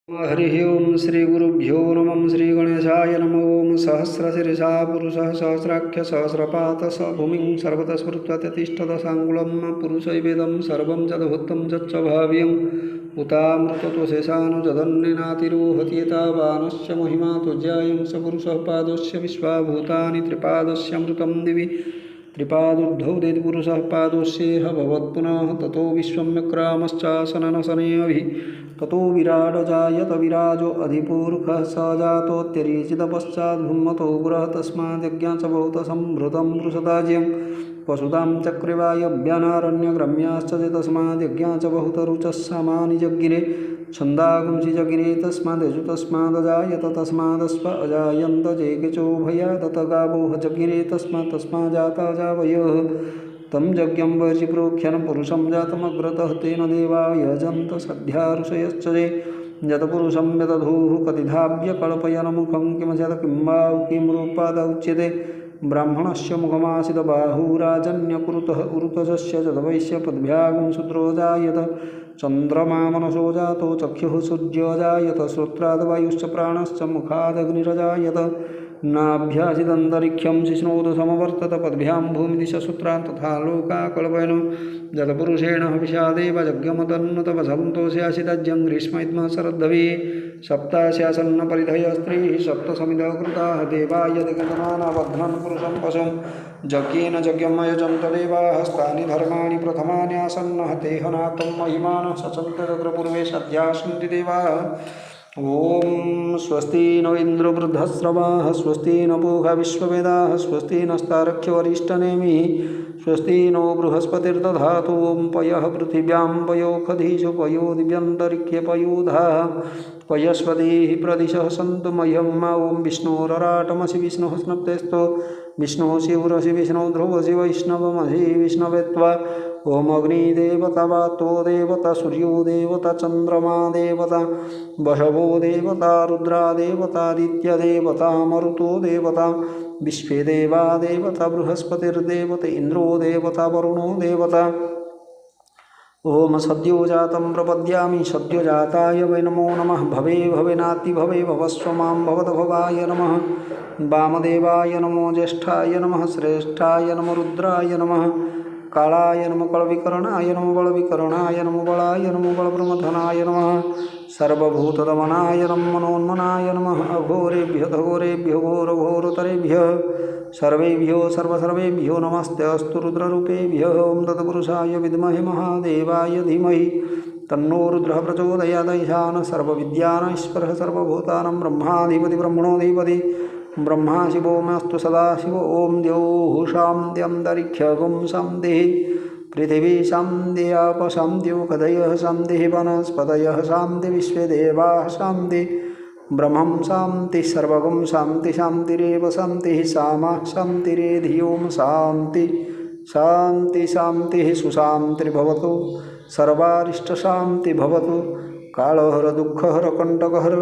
हरि ओं श्री गुरुभ्यो नमः श्री गणेशाय नमो ओं सहस्रशीर्षा पुरुषः सहस्राख्य सहस्रपात स भूमिं सर्वतः स्मृत्वा तिष्ठदशाङ्गुलं पुरुषैवेदं सर्वं जदभूतं जच्च भाव्यम् उतामृतत्वशेषानुजदन्निनातिरोहत्येतावानस्य महिमा तुज्यायं स पुरुषः पादस्य विश्वाभूतानि त्रिपादस्यमृतं दिवि त्रिपादुर्धौ देदिपुरुषः पादोस्येह भवत्पुनः ततो विश्वम्यक्रामश्चासननशनेऽभि ततो विराडजायत विराजो अधिपूर्खः स जातोऽत्यरीचितपश्चाद्भुम्मतो गुरः तस्माद्यज्ञा च बहुत संभृतं वृषदाज्यं पशुतां चक्रिवायव्यानारण्यग्रम्याश्च तस्माद्यज्ञा च बहुतरुचस्समानि जज्ञिरे छन्दागुंसि जगिरे तस्मादजु तस्मादजायत तस्मादस्व अजायन्त जेकिचोभयादत गावोह जगिरे तस्माजाता जावयः तं यज्ञं वर्षि प्रोख्यं पुरुषं जातमग्रतः तेन देवा यजन्त सद्या ऋषयश्च ये यतपुरुषं यतधूः कतिधाव्यकल्पयनमुखं किमजत किं वा किं रूपाद उच्यते ब्राह्मणस्य मुखमासित बाहुराजन्यकुरुतः उरुतजस्य जतवैश्य पद्भ्यागुं शूद्रो जायत चन्द्रमा मनसो जातो चक्षुः सूर्यो जायत श्रोत्राद्वायुश्च प्राणश्च मुखादग्निरजायत नाभ्यासिदन्तरिक्षं शिश्नोद समवर्तत पद्भ्यां भूमिदिशसूत्रान् तथा लोकाकल्पयन् जलपुरुषेण हविषादेव यज्ञमतन्नुतवसन्तोष्यासितज्ञं ग्रीष्मैद्म शरद्धवे सप्तास्यासन्न परिधय स्त्रीः सप्तसमिधः कृताः देवाय दिगजमानबध्नन् पुरुषं पशुं यज्ञेन यज्ञमयजन्त देवाः हस्तानि धर्माणि प्रथमानि आसन्नः तेहनात्तं महिमानः सचन्तपूर्वे सद्या सन्ति देवाः ओम स्वस्ति नो इंद्र वृद्धश्रवाः स्वस्ति न पूषा विश्ववेदाः स्वस्ति नस्तारक्ष्यवरिष्ठनेमिः स्वस्ति नो बृहस्पतिर्दधातु ओं पयः पृथिव्यां पयोखधीषु पयो दिव्यन्तरिक्षे पयोधाः पयस्पतिः प्रदिशः सन्तु मह्यं मा ॐ विष्णोरराटमसि विष्णुः स्नप्तेस्तो विष्णुः शिवरसि विष्णु ध्रुवसि वैष्णवमसि विष्णवे त्वा ओम अग्निदेवता वातो देवता सूर्यो देवता चंद्रमा देवता वशवो देवता रुद्रा देवतादित्यदेवता मरुतो देवता विश्वे देवा देवता बृहस्पतिर्देवता इंद्रो देवता वरुणो देवता ओम सद्यो जातं प्रपद्यामि सद्यो जाताय वै नमो नमः भवे भवेनाति भवे भवस्व मां भवत भवाय नमः वामदेवाय नमो ज्येष्ठाय नमः श्रेष्ठाय नमो रुद्राय नमः कालाय नमो कलविकरणाय नमो बलविकरणाय नमो बलाय नमो बलप्रमथनाय नमः सर्वभूतदमनाय नमो मनोन्मनाय नमः अघोरेभ्यो घोरघोरतरेभ्यः सर्वेभ्यो सर्वसर्वेभ्यो नमस्ते अस्तु रुद्ररूपेभ्यः ॐ तत्पुरुषाय विद्महे महादेवाय धीमहि तन्नो रुद्रः प्रचोदयात् ईशानः सर्वविद्यानामीश्वरः सर्वभूतानां ब्रह्माधिपति ब्रह्मणोऽधिपति ब्रह्मा शिवो मस्तु सदाशिव ओं द्यौः शान्त्यन्तरिक्षगुं शान्तिः पृथिवी शान्तिः आप शान्तिः कदयः शान्तिः वनस्पतयः शान्तिः विश्वे देवाः शान्तिः ब्रह्मं शान्तिः सर्वगुं शान्ति शान्तिरेव शान्तिः सामा शान्तिरेधि ओं शान्ति शान्ति शान्तिः सुशान्तिर्भवतु सर्वारिष्टशान्ति भवतु कालहर दुःखहर कण्टकहर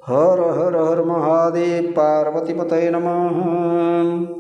हर हर हर महादेव पार्वतीपतये नमः।